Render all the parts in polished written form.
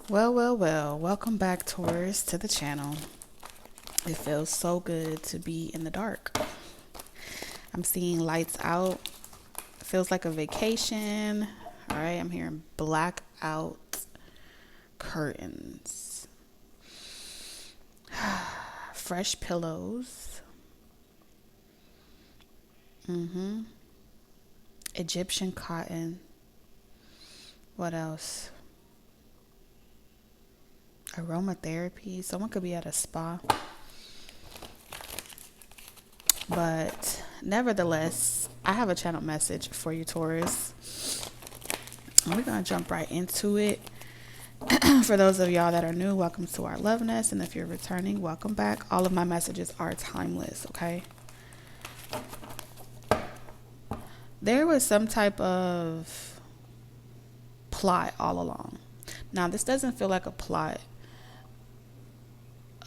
Well. Welcome back, Taurus, to the channel. It feels so good to be in the dark. I'm seeing lights out. It feels like a vacation. All right, I'm hearing blackout curtains, fresh pillows, Egyptian cotton. What else? Aromatherapy. Someone could be at a spa. But nevertheless, I have a channel message for you, Taurus. And we're going to jump right into it. For those of y'all that are new, welcome to our Love Nest. And if you're returning, welcome back. All of my messages are timeless, okay? There was some type of plot all along. Now, this doesn't feel like a plot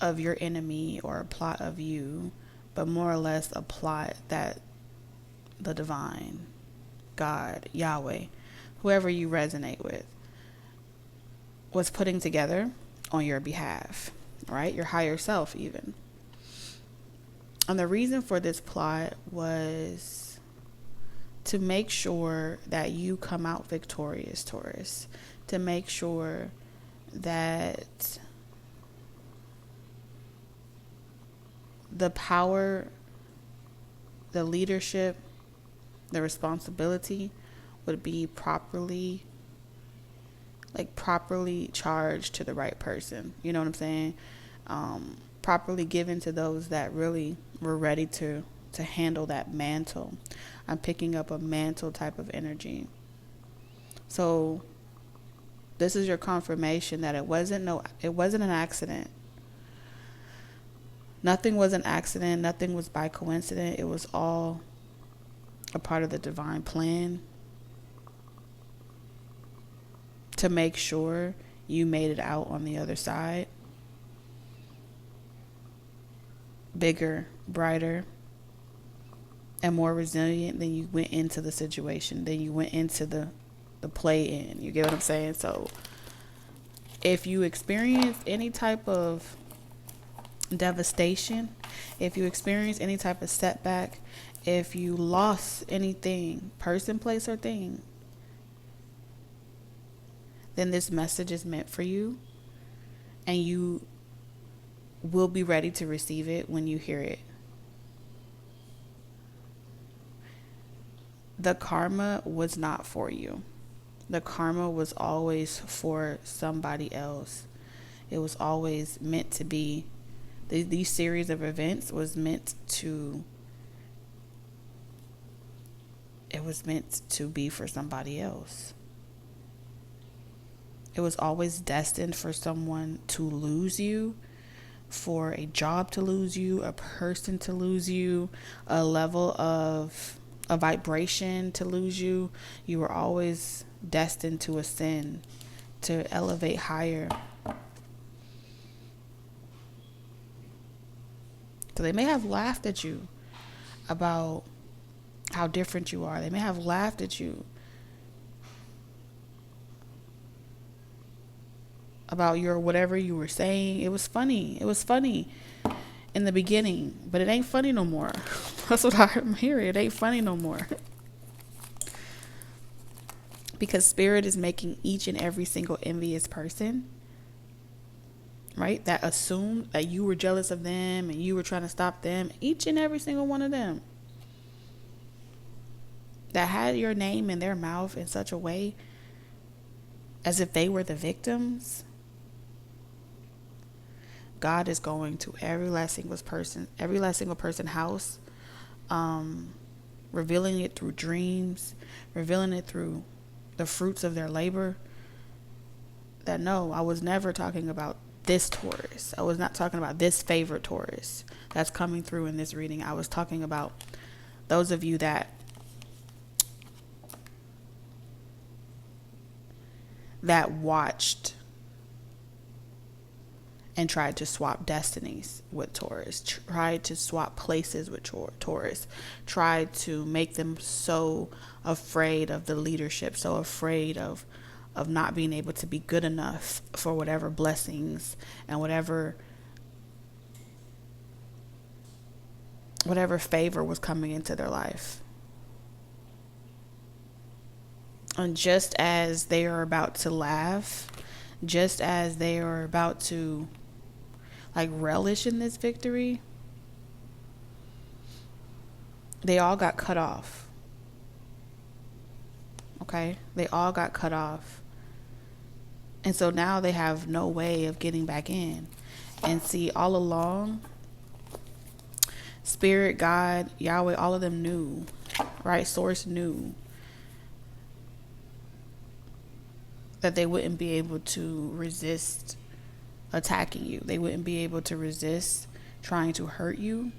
of your enemy or a plot of you, but more or less a plot that the divine, God, Yahweh, whoever you resonate with, was putting together on your behalf, right? Your higher self, even. And the reason for this plot was to make sure that you come out victorious, Taurus, to make sure that the power, the leadership, the responsibility would be properly charged to the right person. You know what I'm saying? Properly given to those that really were ready to handle that mantle. I'm picking up a mantle type of energy. So this is your confirmation that it wasn't an accident. Nothing was an accident. Nothing was by coincidence. It was all a part of the divine plan to make sure you made it out on the other side. Bigger, brighter, and more resilient than you went into the situation, than you went into the play in. You get what I'm saying? So if you experience any type of devastation, if you experience any type of setback, if you lost anything, person, place, or thing, then this message is meant for you, and you will be ready to receive it when you hear it. The karma was not for you. The karma was always for somebody else. It was always meant to be. These series of events was meant to be for somebody else. It was always destined for someone to lose you, for a job to lose you, a person to lose you, a level of a vibration to lose you. You were always destined to ascend, to elevate higher. So they may have laughed at you about how different you are. They may have laughed at you about your whatever you were saying. It was funny. It was funny in the beginning, but it ain't funny no more. That's what I'm hearing. It ain't funny no more. Because Spirit is making each and every single envious person, right, that assumed that you were jealous of them and you were trying to stop them, each and every single one of them that had your name in their mouth in such a way as if they were the victims. God is going to every last single person house, revealing it through dreams, revealing it through the fruits of their labor. That no, I was never talking about this Taurus. I was not talking about this favorite Taurus that's coming through in this reading. I was talking about those of you that watched and tried to swap destinies with Taurus, tried to swap places with Taurus, tried to make them so afraid of the leadership, so afraid of of not being able to be good enough for whatever blessings and whatever favor was coming into their life. And just as they are about to laugh, just as they are about to like relish in this victory, they all got cut off. Okay? They all got cut off. And so now they have no way of getting back in. And see, all along, Spirit, God, Yahweh, all of them knew, right? Source knew that they wouldn't be able to resist attacking you. They wouldn't be able to resist trying to hurt you.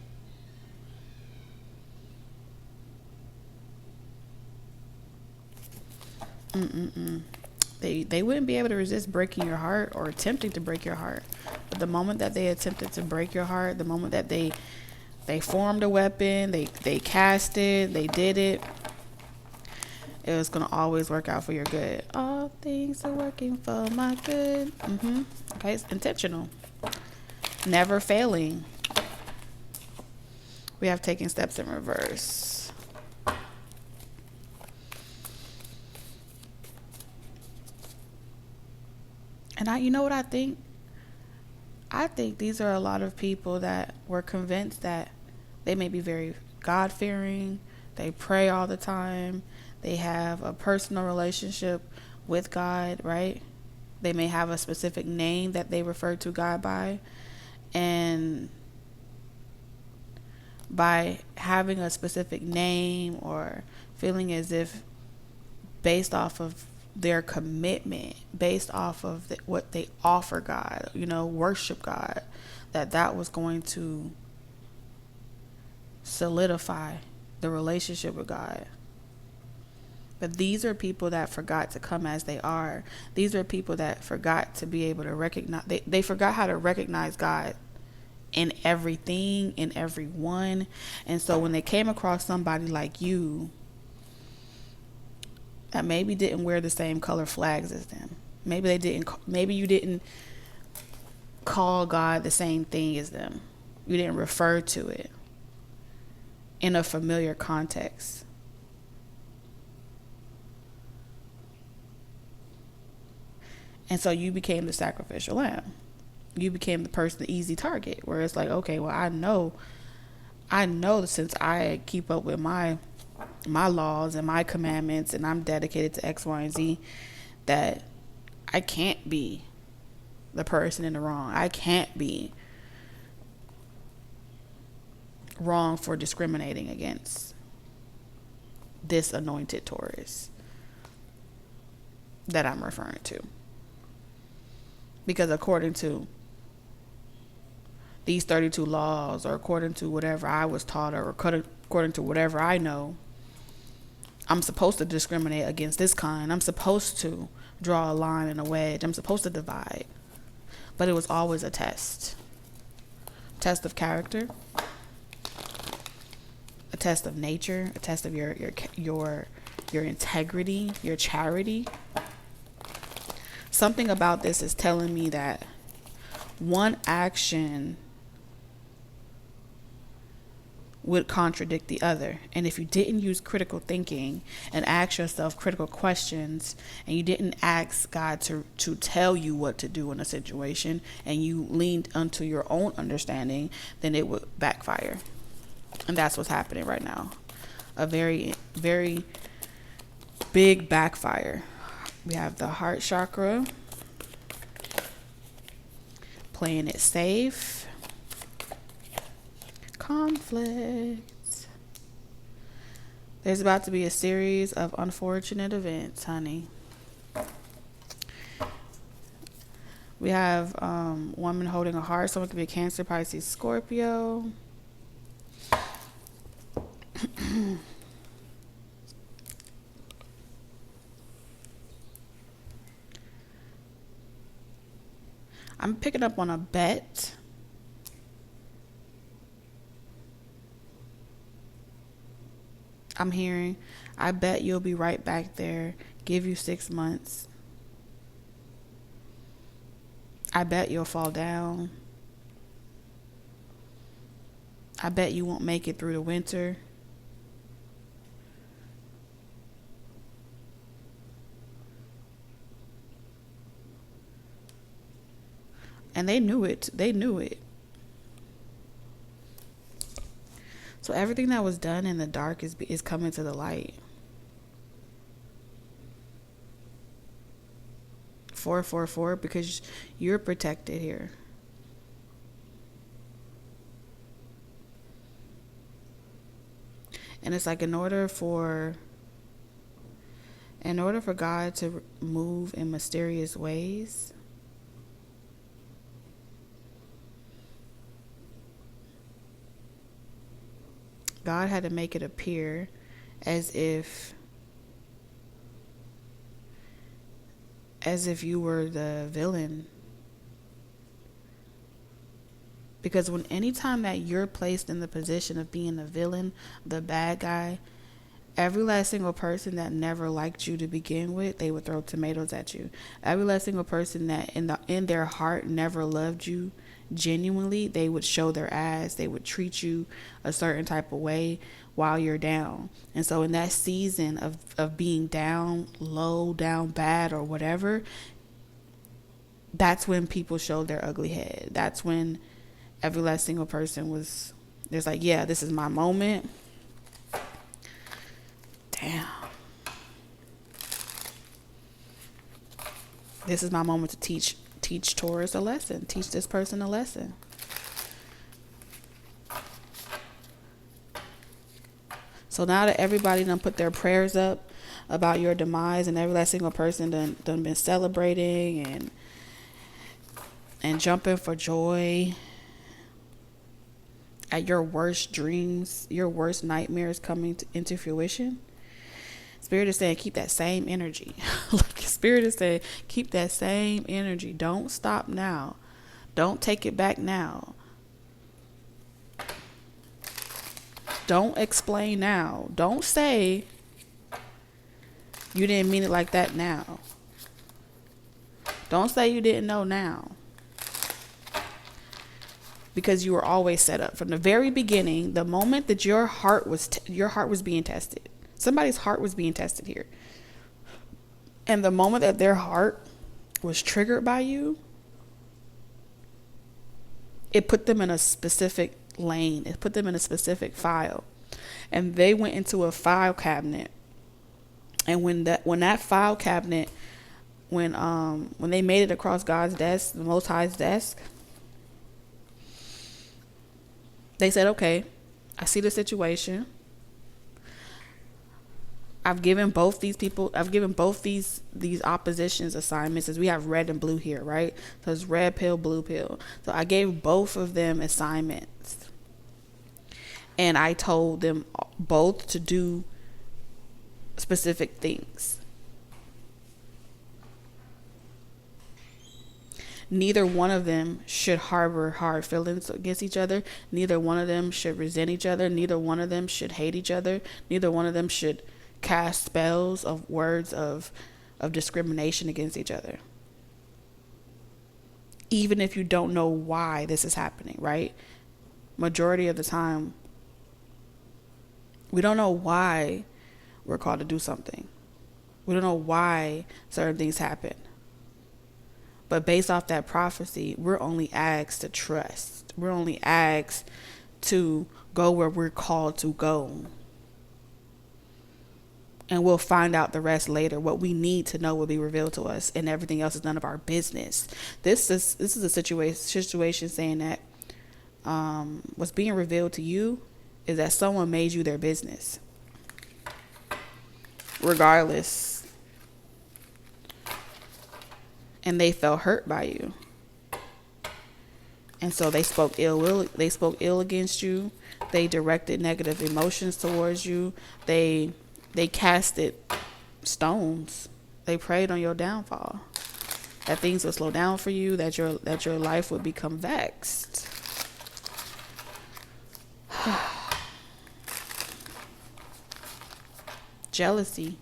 They wouldn't be able to resist breaking your heart or attempting to break your heart. But the moment that they attempted to break your heart, the moment that they formed a weapon, they cast it, they did it, it was going to always work out for your good. All things are working for my good. Okay, it's intentional. Never failing. We have taken steps in reverse. And you know what I think? I think these are a lot of people that were convinced that they may be very God-fearing. They pray all the time. They have a personal relationship with God, right? They may have a specific name that they refer to God by. And by having a specific name or feeling as if based off of their commitment, based off of what they offer God, worship God, that was going to solidify the relationship with God. But these are people that forgot to come as they are. These are people that forgot to be able to recognize, they forgot how to recognize God in everything, in everyone. And so when they came across somebody like you that maybe didn't wear the same color flags as them, maybe you didn't call God the same thing as them, you didn't refer to it in a familiar context, and so you became the sacrificial lamb. You became the easy target, where it's like, okay, well, I know since I keep up with my laws and my commandments and I'm dedicated to X, Y, and Z, that I can't be the person in the wrong. I can't be wrong for discriminating against this anointed Taurus that I'm referring to. Because according to these 32 laws, or according to whatever I was taught, or according to whatever I know, I'm supposed to discriminate against this kind. I'm supposed to draw a line and a wedge. I'm supposed to divide. But it was always a test. Test of character, a test of nature, a test of your integrity, your charity. Something about this is telling me that one action would contradict the other. And if you didn't use critical thinking and ask yourself critical questions, and you didn't ask God to tell you what to do in a situation, and you leaned onto your own understanding, then it would backfire. And that's what's happening right now. A very, very big backfire. We have the heart chakra, playing it safe. Conflict. There's about to be a series of unfortunate events, honey. We have woman holding a heart. Someone could be a Cancer, Pisces, Scorpio. I'm picking up on a bet. I'm hearing, I bet you'll be right back there. Give you 6 months. I bet you'll fall down. I bet you won't make it through the winter. And they knew it. They knew it. So everything that was done in the dark is coming to the light. 444, because you're protected here. And it's like in order for God to move in mysterious ways, God had to make it appear as if you were the villain. Because anytime that you're placed in the position of being the villain, the bad guy, every last single person that never liked you to begin with, they would throw tomatoes at you. Every last single person that in their heart never loved you genuinely, they would show their ass. They would treat you a certain type of way while you're down. And so in that season of being down, low, down bad, or whatever, that's when people showed their ugly head. That's when every last single person was, there's like, yeah, this is my moment. Damn. This is my moment to teach Taurus a lesson. Teach this person a lesson. So now that everybody done put their prayers up about your demise, and every last single person done been celebrating and jumping for joy at your worst dreams, your worst nightmares coming into fruition, Spirit is saying keep that same energy. Like Spirit is saying keep that same energy. Don't stop now. Don't take it back now. Don't explain now. Don't say you didn't mean it like that now. Don't say you didn't know now. Because you were always set up from the very beginning. The moment that your heart was being tested, somebody's heart was being tested here, and the moment that their heart was triggered by you, it put them in a specific lane. It put them in a specific file, and they went into a file cabinet. And when that file cabinet, when they made it across God's desk, the Most High's desk, they said, okay, I see the situation. I've given both these oppositions assignments, as we have red and blue here, right? So it's red pill, blue pill. So I gave both of them assignments. And I told them both to do specific things. Neither one of them should harbor hard feelings against each other. Neither one of them should resent each other. Neither one of them should hate each other. Neither one of them should cast spells of words of discrimination against each other. Even if you don't know why this is happening, right? Majority of the time, we don't know why we're called to do something. We don't know why certain things happen. But based off that prophecy, we're only asked to trust. We're only asked to go where we're called to go. And we'll find out the rest later. What we need to know will be revealed to us, and everything else is none of our business. This is a situation saying that what's being revealed to you is that someone made you their business. Regardless. And they felt hurt by you. And so they spoke ill against you. They directed negative emotions towards you. They casted stones. They prayed on your downfall. That things would slow down for you, that your life would become vexed. Jealousy.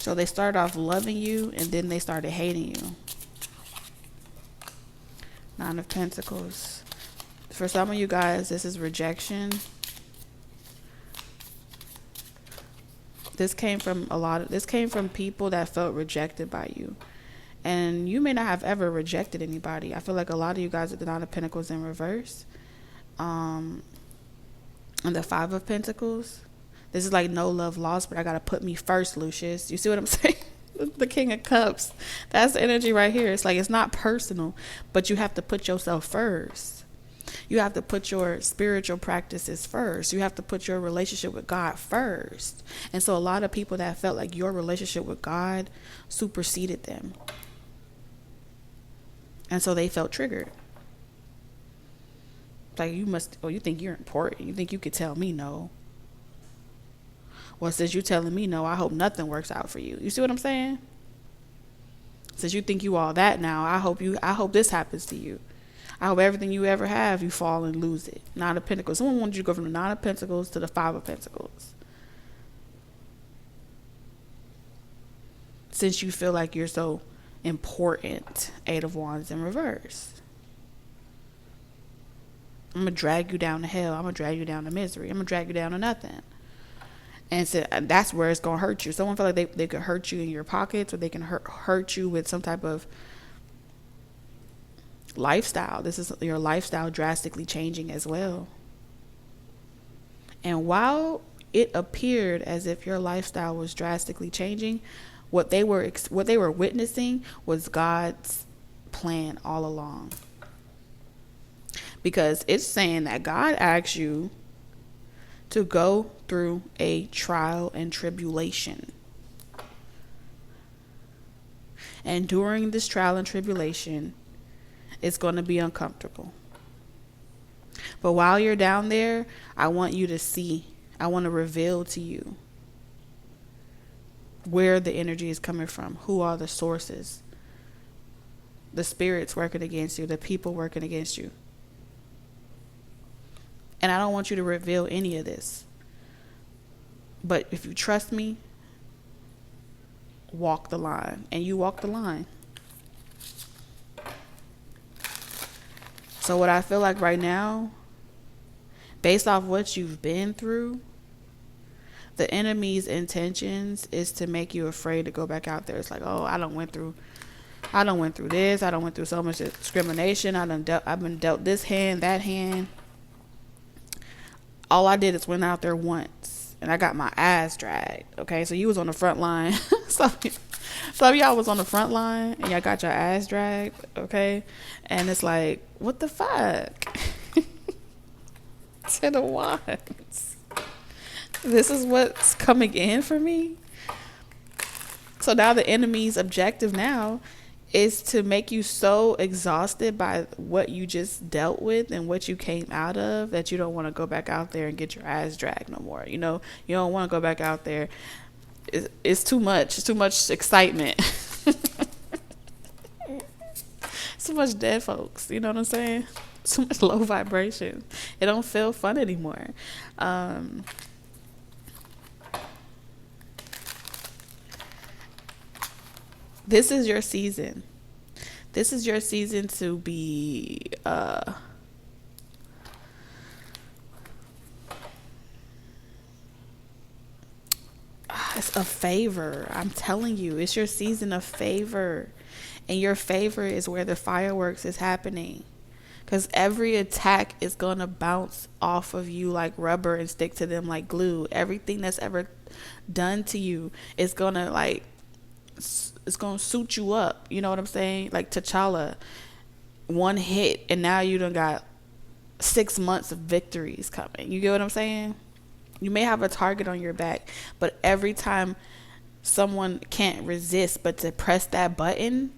So they started off loving you and then they started hating you. Nine of Pentacles. For some of you guys, this is rejection. This came from people that felt rejected by you. And you may not have ever rejected anybody. I feel like a lot of you guys at the Nine of Pentacles in reverse. And the Five of Pentacles. This is like no love lost, but I got to put me first, Lucius. You see what I'm saying? The King of Cups. That's the energy right here. It's like it's not personal, but you have to put yourself first. You have to put your spiritual practices first. You have to put your relationship with God first. And so a lot of people that felt like your relationship with God superseded them. And so they felt triggered. Like you think you're important. You think you could tell me no. Well, since you're telling me no, I hope nothing works out for you. You see what I'm saying? Since you think you all that now, I hope this happens to you. I hope everything you ever have, you fall and lose it. Nine of Pentacles. Someone wanted you to go from the Nine of Pentacles to the Five of Pentacles. Since you feel like you're so important. Eight of Wands in reverse. I'm going to drag you down to hell. I'm going to drag you down to misery. I'm going to drag you down to nothing. And so that's where it's going to hurt you. Someone feel like they could hurt you in your pockets, or they can hurt you with some type of lifestyle. This is your lifestyle drastically changing as well. And while it appeared as if your lifestyle was drastically changing, what they were witnessing was God's plan all along. Because it's saying that God asked you to go through a trial and tribulation. And during this trial and tribulation, it's going to be uncomfortable. But while you're down there, I want you to see, I want to reveal to you where the energy is coming from. Who are the sources? The spirits working against you, the people working against you. And I don't want you to reveal any of this. But if you trust me, walk the line. And you walk the line. So what I feel like right now, based off what you've been through, the enemy's intentions is to make you afraid to go back out there. It's like, oh, I done went through this. I done went through so much discrimination. I've been dealt this hand, that hand. All I did is went out there once and I got my ass dragged. Okay, so you was on the front line. Some of y'all was on the front line and y'all got your ass dragged. Okay, and it's like, what the fuck? Ten of Wands. This is what's coming in for me. So now the enemy's objective now is to make you so exhausted by what you just dealt with and what you came out of that you don't want to go back out there and get your ass dragged no more. You know, you don't want to go back out there. It's too much. It's too much excitement. It's too much dead folks. You know what I'm saying? Too much low vibration. It don't feel fun anymore. This is your season. This is your season to be it's a favor. I'm telling you, it's your season of favor. And your favor is where the fireworks is happening. Because every attack is going to bounce off of you like rubber and stick to them like glue. Everything that's ever done to you is going to like, it's going to suit you up. You know what I'm saying? Like T'Challa, one hit and now you done got 6 months of victories coming. You get what I'm saying? You may have a target on your back, but every time someone can't resist but to press that button,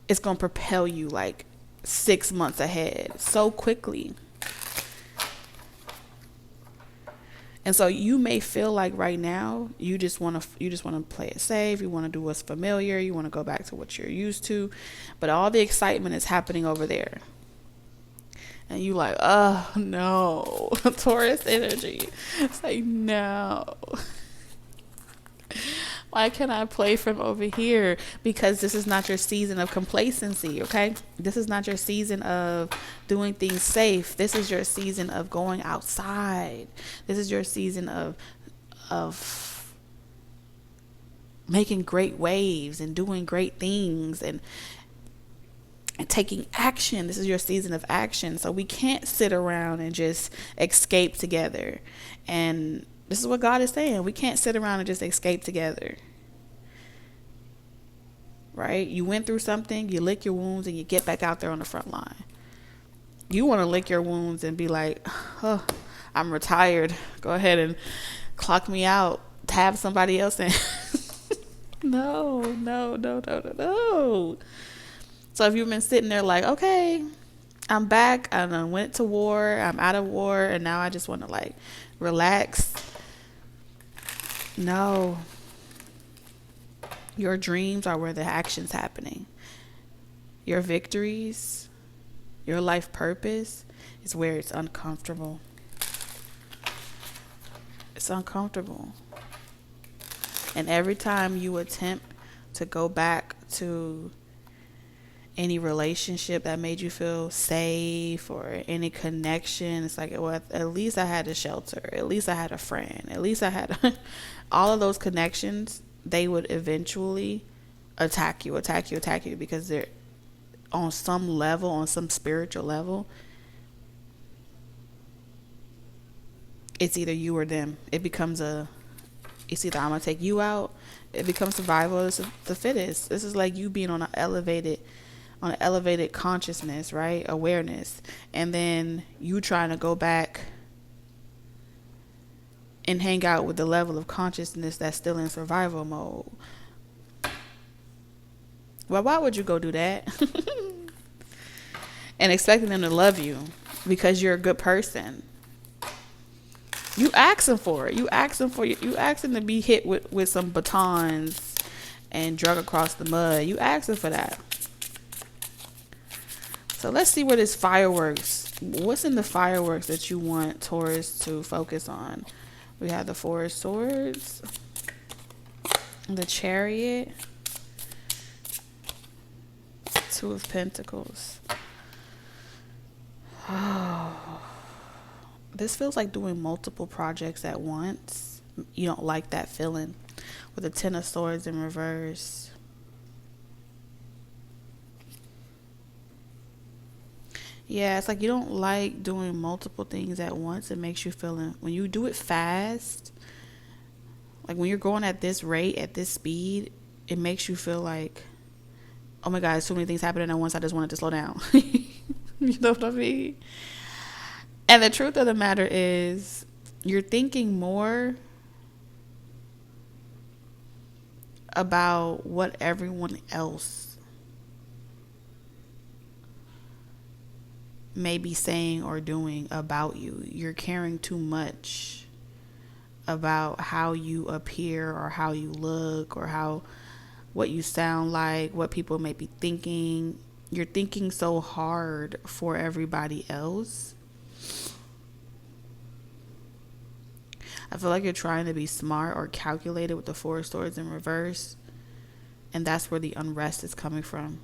it's going to propel you like 6 months ahead so quickly. And so you may feel like right now you just want to play it safe. You want to do what's familiar. You want to go back to what you're used to. But all the excitement is happening over there. And you like, oh no. Taurus energy. It's like, no. Why can't I play from over here? Because this is not your season of complacency, okay? This is not your season of doing things safe. This is your season of going outside. This is your season of making great waves and doing great things and taking action. This is your season of action. So we can't sit around and just escape together. And this is what God is saying. We can't sit around and just escape together. Right? You went through something, you lick your wounds, and you get back out there on the front line. You want to lick your wounds and be like, oh, I'm retired. Go ahead and clock me out. Tab somebody else in. No. So if you've been sitting there like, okay, I'm back, I done went to war, I'm out of war, and now I just want to like relax. No. Your dreams are where the action's happening. Your victories, your life purpose is where it's uncomfortable. It's uncomfortable. And every time you attempt to go back to any relationship that made you feel safe or any connection, it's like, well, at least I had a shelter. At least I had a friend. At least I had all of those connections. They would eventually attack you because they're on some level, on some spiritual level. It's either you or them. It's either I'm going to take you out. It becomes survival of the fittest. This is like you being on an elevated consciousness, right? Awareness. And then you trying to go back and hang out with the level of consciousness that's still in survival mode. Well, why would you go do that? And expecting them to love you because you're a good person. You asking for it. You asking to be hit with some batons and drug across the mud. You asking for that. So let's see what is fireworks. What's in the fireworks that you want Taurus to focus on? We have the Four of Swords, the Chariot, Two of Pentacles. Oh. This feels like doing multiple projects at once. You don't like that feeling. With the Ten of Swords in reverse. Yeah, it's like you don't like doing multiple things at once. It makes you feel, when you do it fast, like when you're going at this rate, at this speed, it makes you feel like, oh my God, there's so many things happening at once. I just wanted to slow down. You know what I mean? And the truth of the matter is, you're thinking more about what everyone else may be saying or doing about you. You're caring too much about how you appear or how you look or what you sound like, what people may be thinking. You're thinking so hard for everybody else. I feel like you're trying to be smart or calculated with the Four of Swords in reverse. And that's where the unrest is coming from.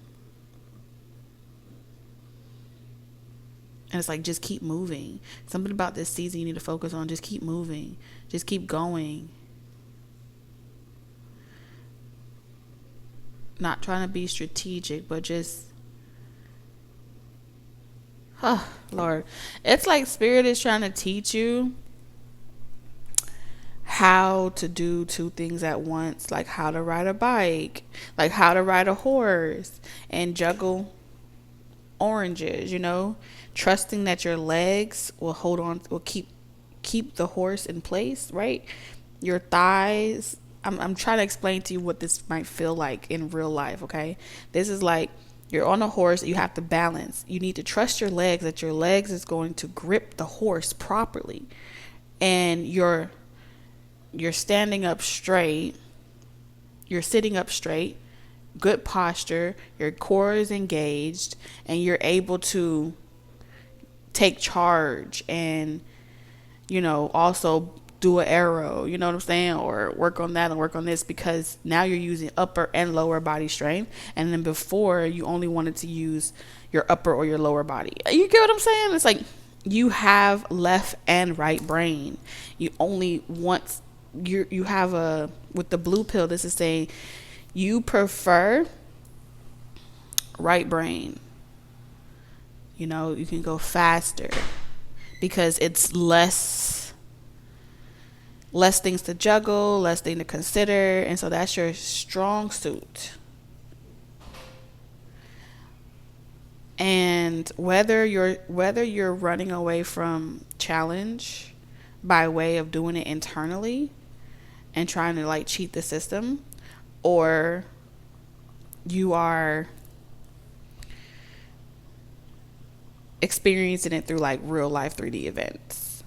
And it's like, just keep moving. Something about this season you need to focus on. Just keep moving. Just keep going. Not trying to be strategic, but just... Oh, Lord. It's like Spirit is trying to teach you how to do two things at once, like how to ride a bike, like how to ride a horse and juggle oranges, trusting that your legs will keep the horse in place, right? Your thighs. I'm trying to explain to you what this might feel like in real life, okay? This is like you're on a horse, you have to balance. You need to trust your legs, that your legs is going to grip the horse properly. And you're standing up straight, you're sitting up straight, good posture, your core is engaged, and you're able to take charge and, also do an arrow, you know what I'm saying? Or work on that and work on this, because now you're using upper and lower body strength. And then before, you only wanted to use your upper or your lower body. You get what I'm saying? It's like you have left and right brain. You only want, you have a, with the blue pill, this is saying you prefer right brain. You can go faster because it's less things to juggle, less thing to consider, and so that's your strong suit. And whether you're running away from challenge by way of doing it internally and trying to like cheat the system, or you are experiencing it through like real life 3D events.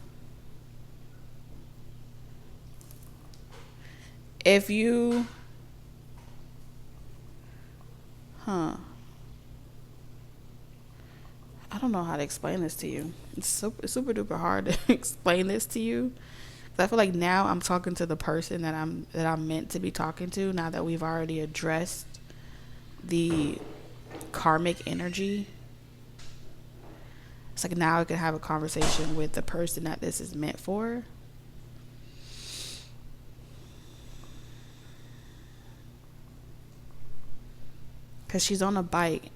If you I don't know how to explain this to you. It's super duper hard to explain this to you. I feel like now I'm talking to the person that I'm meant to be talking to, now that we've already addressed the karmic energy. It's like now I can have a conversation with the person that this is meant for. Because she's on a bike,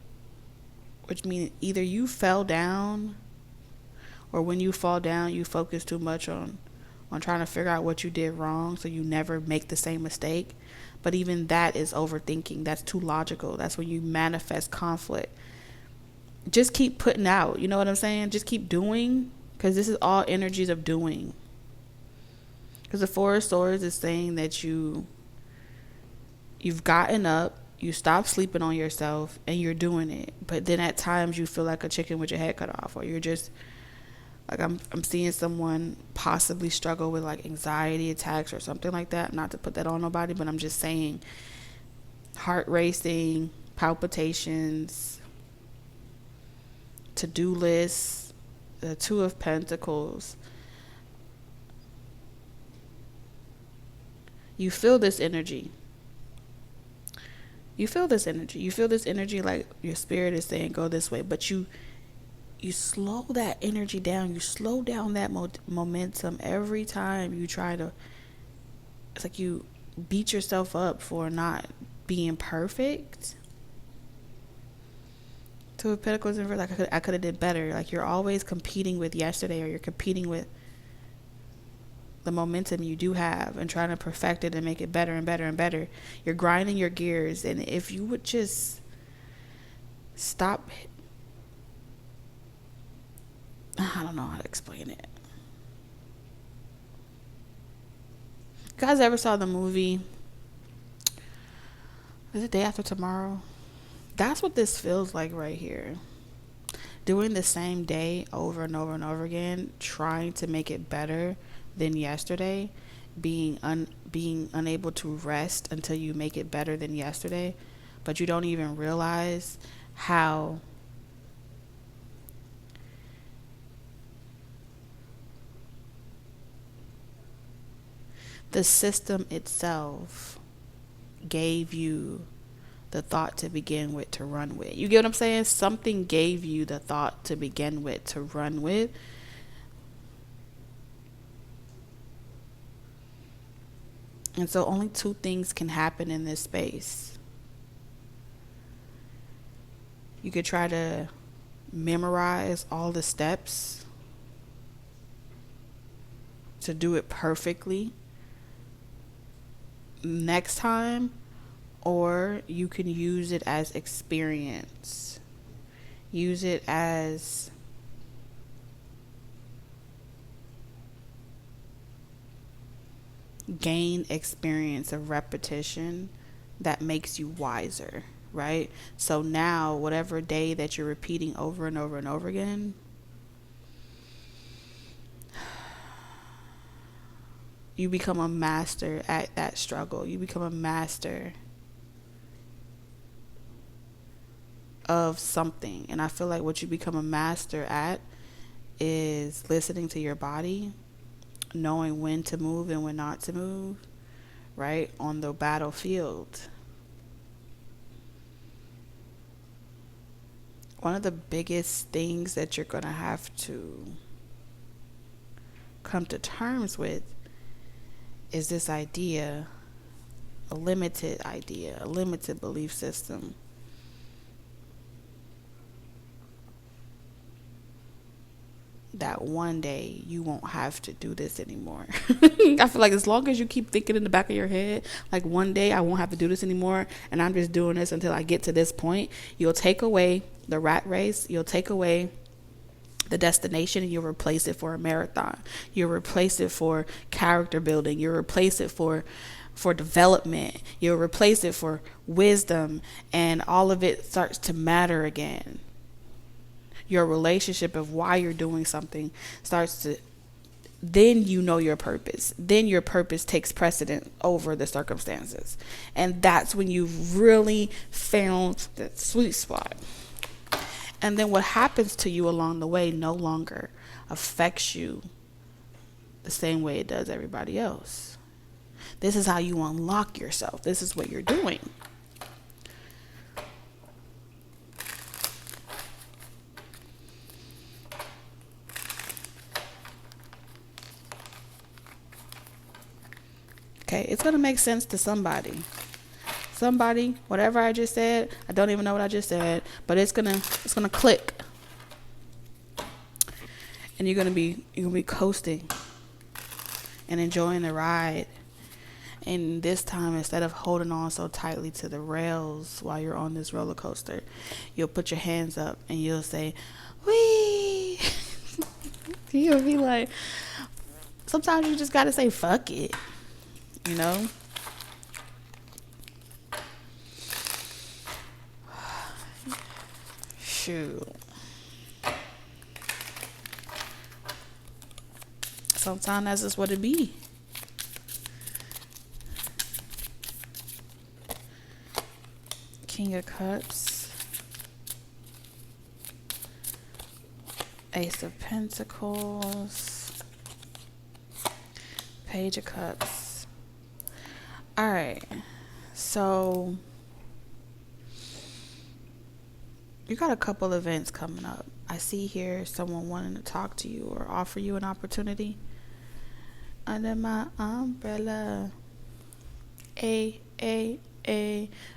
which means either you fell down, or when you fall down, you focus too much on trying to figure out what you did wrong so you never make the same mistake. But even that is overthinking. That's too logical. That's when you manifest conflict. Just keep putting out. You know what I'm saying? Just keep doing, because this is all energies of doing. Because the Four of Swords is saying that you've gotten up, you stop sleeping on yourself, and you're doing it. But then at times you feel like a chicken with your head cut off, or you're just like, I'm seeing someone possibly struggle with like anxiety attacks or something like that. Not to put that on nobody, but I'm just saying, heart racing, palpitations, to-do lists, the Two of Pentacles. You feel this energy. You feel this energy like your spirit is saying go this way, but you slow that energy down. You slow down that momentum every time you try to. It's like you beat yourself up for not being perfect. Two of Pentacles in reverse, like I could have did better. Like you're always competing with yesterday, or you're competing with the momentum you do have and trying to perfect it and make it better and better and better. You're grinding your gears, and if you would just stop, I don't know how to explain it. You guys ever saw the movie, is it Day After Tomorrow? That's what this feels like right here. Doing the same day over and over and over again, trying to make it better than yesterday, being unable to rest until you make it better than yesterday, but you don't even realize how the system itself gave you the thought to begin with to run with. You get what I'm saying? Something gave you the thought to begin with to run with. And so only two things can happen in this space. You could try to memorize all the steps to do it perfectly next time, or you can use it as experience. Use it as gain experience of repetition that makes you wiser, right? So now whatever day that you're repeating over and over and over again, you become a master at that struggle. You become a master of something. And I feel like what you become a master at is listening to your body, knowing when to move and when not to move, right? On the battlefield. One of the biggest things that you're going to have to come to terms with is this idea, a limited idea, a limited belief system. That one day you won't have to do this anymore. I feel like as long as you keep thinking in the back of your head, like one day I won't have to do this anymore, and I'm just doing this until I get to this point, you'll take away the rat race, you'll take away the destination, and you'll replace it for a marathon. You'll replace it for character building. You'll replace it for development. You'll replace it for wisdom, and all of it starts to matter again. Your relationship of why you're doing something starts to, then you know your purpose. Then your purpose takes precedent over the circumstances. And that's when you've really found that sweet spot. And then what happens to you along the way no longer affects you the same way it does everybody else. This is how you unlock yourself. This is what you're doing. Okay, it's going to make sense to somebody. Somebody, whatever I just said, I don't even know what I just said, but it's going to click. And you're going to be coasting and enjoying the ride. And this time, instead of holding on so tightly to the rails while you're on this roller coaster, you'll put your hands up and you'll say, "Wee." You'll be like, sometimes you just got to say, fuck it. You know? Shoot. Sometimes that's just what it be. King of Cups. Ace of Pentacles. Page of Cups. All right, so you got a couple events coming up. I see here someone wanting to talk to you or offer you an opportunity. Under my umbrella.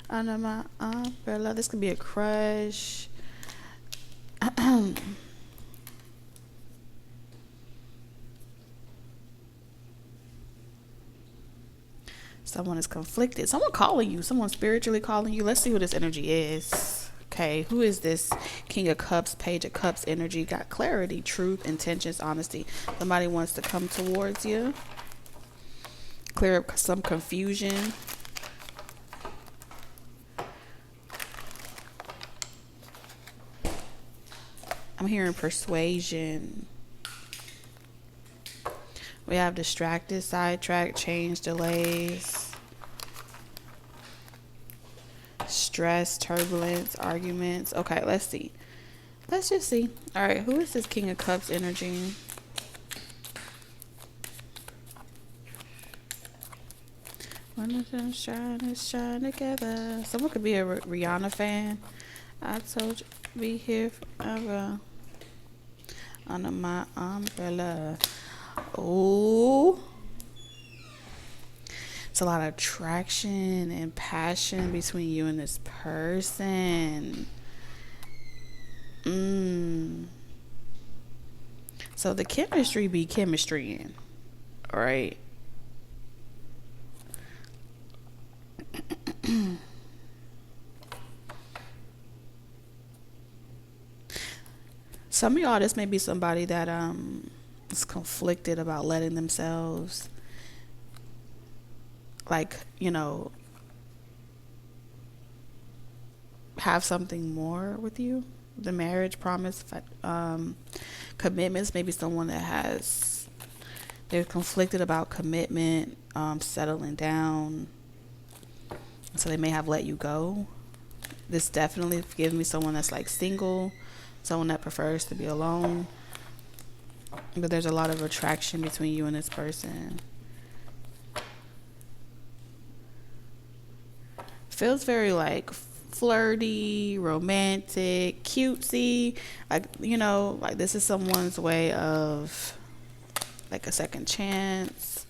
Under my umbrella. This could be a crush. Someone is conflicted. Someone calling you. Someone spiritually calling you. Let's see who this energy is. Okay, who is this King of Cups, Page of Cups energy? Got clarity, truth, intentions, honesty. Somebody wants to come towards you. Clear up some confusion. I'm hearing persuasion. We have distracted, sidetracked, change, delays, stress, turbulence, arguments. Okay, let's see. Let's just see. All right, who is this King of Cups energy? When the shine together. Someone could be a Rihanna fan. I told you, be here forever. Under my umbrella. Oh, it's a lot of attraction and passion between you and this person. So the chemistry be chemistrying, all right? Some of y'all, this may be somebody that is conflicted about letting themselves, like, you know, have something more with you. The marriage promise, commitments. Maybe someone that they're conflicted about commitment, settling down, so they may have let you go. This definitely gives me someone that's like single, someone that prefers to be alone. But there's a lot of attraction between you and this person. Feels very like flirty, romantic, cutesy. Like, like this is someone's way of like a second chance,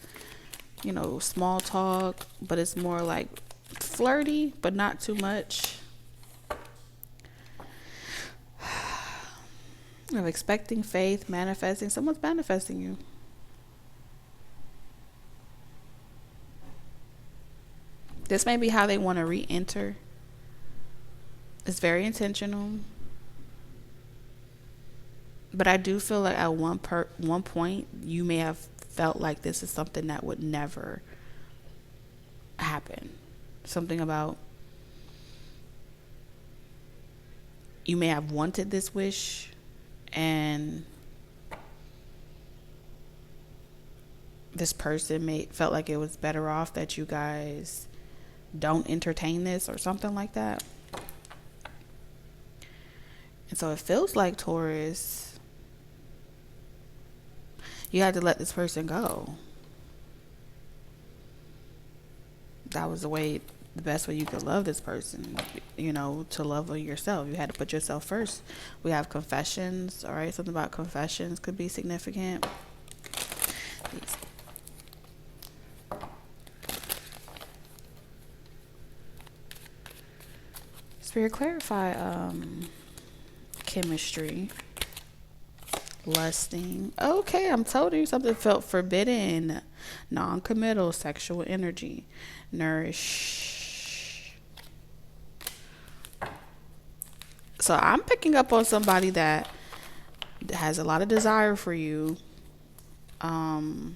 small talk, but it's more like flirty, but not too much. Of expecting, faith, manifesting. Someone's manifesting you. This may be how they want to re-enter. It's very intentional. But I do feel like at one point you may have felt like this is something that would never happen. Something about you may have wanted this wish, and this person felt like it was better off that you guys don't entertain this or something like that. And so it feels like, Taurus, you had to let this person go. That was the best way you could love this person, to love yourself. You had to put yourself first. We have confessions, all right? Something about confessions could be significant. Spirit, clarify chemistry. Lusting. Okay, I'm telling you, something felt forbidden. Non-committal sexual energy. Nourish. So I'm picking up on somebody that has a lot of desire for you. On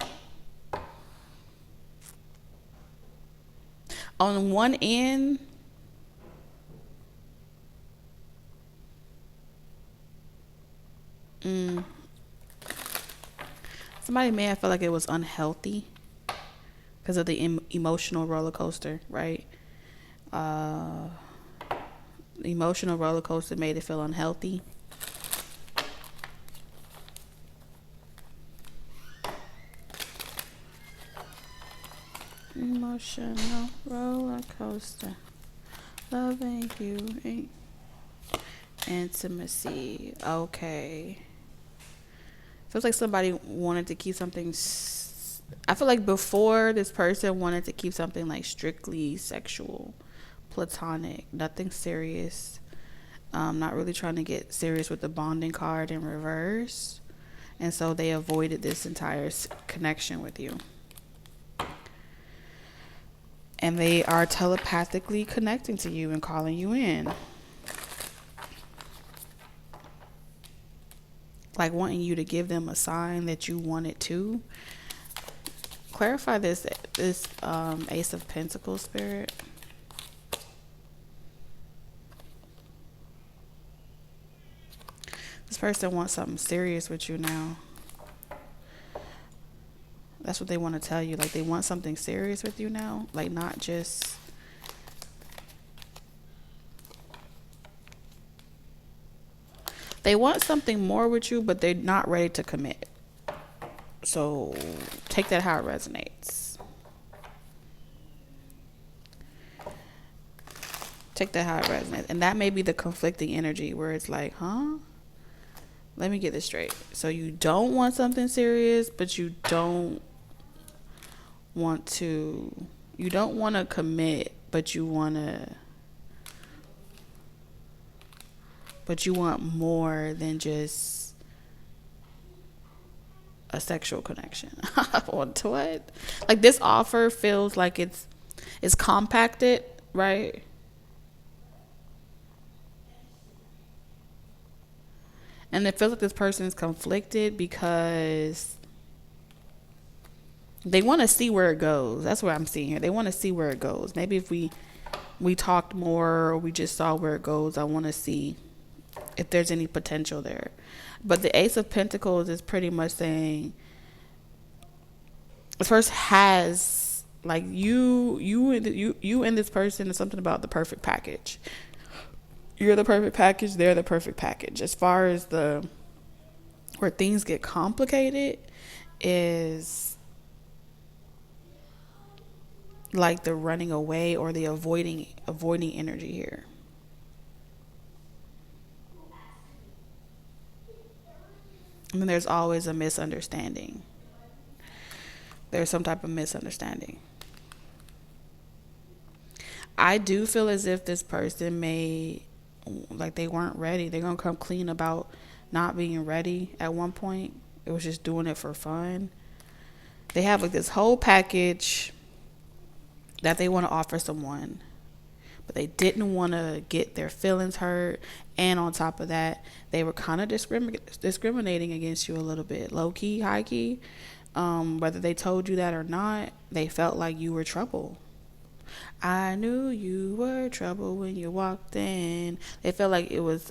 one end, somebody may have felt like it was unhealthy because of the emotional roller coaster, right? The emotional roller coaster made it feel unhealthy. Emotional roller coaster. Loving you. Intimacy. Okay. Feels like somebody wanted to keep something. I feel like before, this person wanted to keep something like strictly sexual, platonic, nothing serious. Not really trying to get serious with the bonding card in reverse. And so they avoided this entire connection with you. And they are telepathically connecting to you and calling you in. Like wanting you to give them a sign that you wanted to. Clarify this Ace of Pentacles, Spirit. This person wants something serious with you now. That's what they want to tell you. Like they want something serious with you now. Like not just... They want something more with you, but they're not ready to commit. So take that how it resonates. Take that how it resonates. And that may be the conflicting energy where it's like, huh? Let me get this straight. So you don't want something serious, but you don't want to commit, but you want more than just a sexual connection. What? Like this offer feels like it's compacted, right? And it feels like this person is conflicted because they want to see where it goes. That's what I'm seeing here. They want to see where it goes. Maybe if we talked more or we just saw where it goes, I want to see if there's any potential there. But the Ace of Pentacles is pretty much saying this person has, like, you and this person is something about the perfect package. You're the perfect package, they're the perfect package. As far as the where things get complicated is like the running away or the avoiding energy here. And then there's always a misunderstanding. There's some type of misunderstanding. I do feel as if this person like they weren't ready. They're going to come clean about not being ready at one point. It was just doing it for fun. They have like this whole package that they want to offer someone, but they didn't want to get their feelings hurt. And on top of that, they were kind of discriminating against you a little bit, low key, high key. Whether they told you that or not, they felt like you were trouble. I knew you were trouble when you walked in. They felt like it was,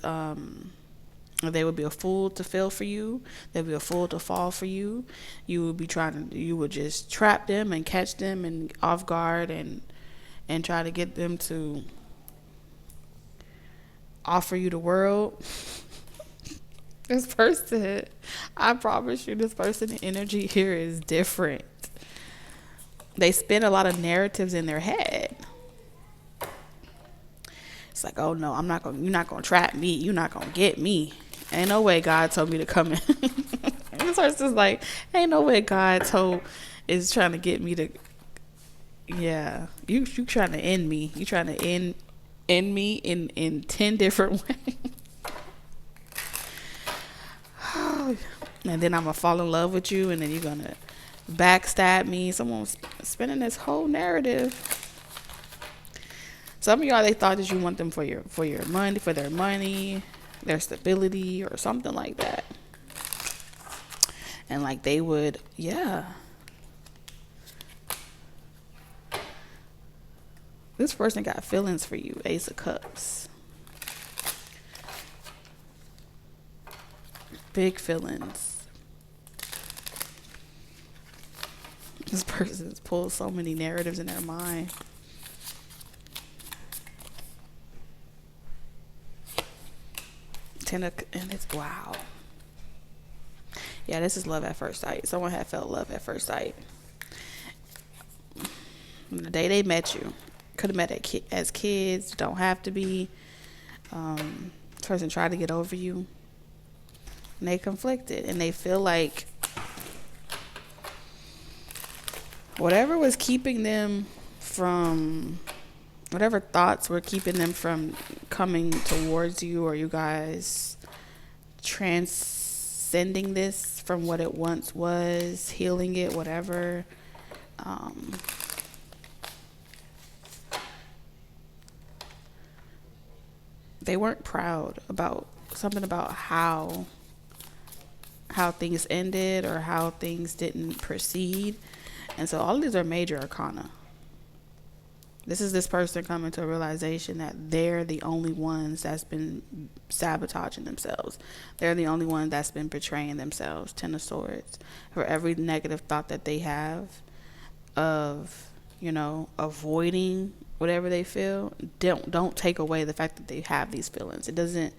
they would be a fool to fail for you. They'd be a fool to fall for you. You would just trap them and catch them and off guard and try to get them to offer you the world. This person, I promise you, this person's energy here is different. They spin a lot of narratives in their head. It's like, oh no, you're not gonna trap me. You're not gonna get me. Ain't no way God told me to come in. This person's like, ain't no way God is trying to get me to. Yeah, you trying to end me. You trying to end me in 10 different ways. And then I'm gonna fall in love with you, and then you're gonna backstab me. Someone's spinning this whole narrative. Some of y'all, they thought that you want them for your money, for their money, their stability, or something like that. And like they would, yeah. This person got feelings for you, Ace of Cups. Big feelings. This person's pulled so many narratives in their mind. And it's wow. Yeah, this is love at first sight. Someone had felt love at first sight. The day they met you, could have met as kids. Don't have to be. This person tried to get over you, and they conflicted, and they feel like whatever was keeping them from, whatever thoughts were keeping them from coming towards you, or you guys transcending this from what it once was, healing it, whatever. They weren't proud about something about how things ended or how things didn't proceed. And so all of these are major arcana. This is this person coming to a realization that they're the only ones that's been sabotaging themselves. They're the only one that's been betraying themselves. 10 of Swords. For every negative thought that they have of, avoiding whatever they feel, don't take away the fact that they have these feelings. It doesn't.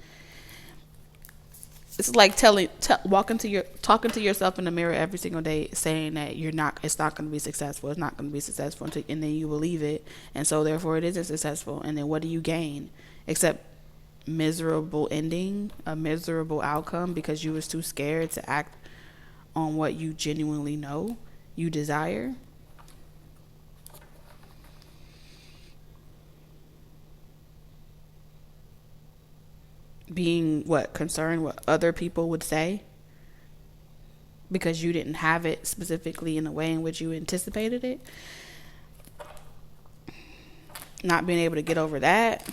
It's like talking to yourself in the mirror every single day, saying that it's not going to be successful. It's not going to be successful, and then you believe it, and so therefore it isn't successful. And then what do you gain except miserable ending, a miserable outcome, because you was too scared to act on what you genuinely know you desire. Being concerned what other people would say because you didn't have it specifically in the way in which you anticipated it. Not being able to get over that.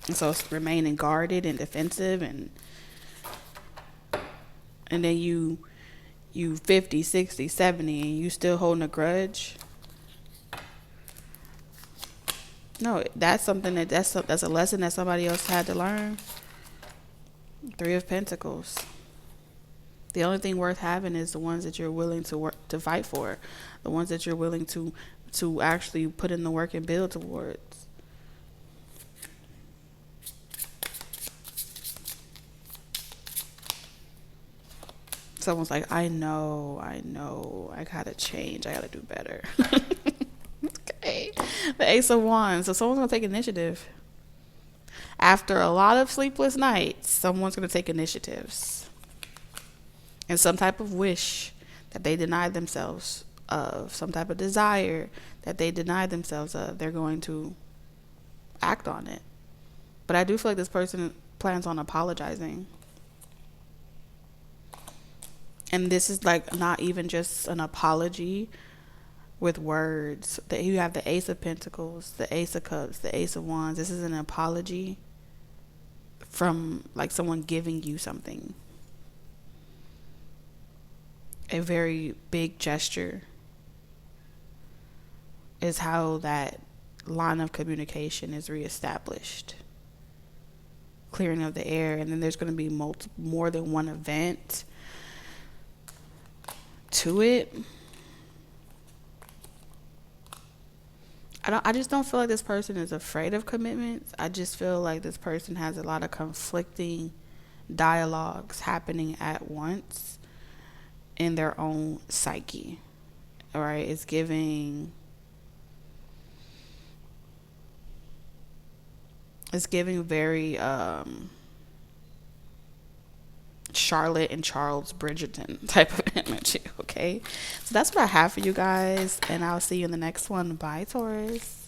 And so it's remaining guarded and defensive, and then you 50, 60, 70 and you still holding a grudge. No, that's something that's a lesson that somebody else had to learn. 3 of Pentacles. The only thing worth having is the ones that you're willing to fight for, the ones that you're willing to actually put in the work and build towards. Someone's like, I know, I gotta change, I gotta do better. Okay. The Ace of Wands. So someone's gonna take initiative. After a lot of sleepless nights, someone's gonna take initiatives. And some type of wish that they denied themselves of, some type of desire that they denied themselves of, they're going to act on it. But I do feel like this person plans on apologizing. And this is like not even just an apology with words. That you have the Ace of Pentacles, the Ace of Cups, the Ace of Wands. This is an apology from like someone giving you something. A very big gesture is how that line of communication is reestablished. Clearing of the air, and then there's going to be more than one event to it. I just don't feel like this person is afraid of commitments. I just feel like this person has a lot of conflicting dialogues happening at once in their own psyche. All right, it's giving very Charlotte and Charles Bridgerton type of energy. Okay, so that's what I have for you guys, and I'll see you in the next one. Bye, Taurus.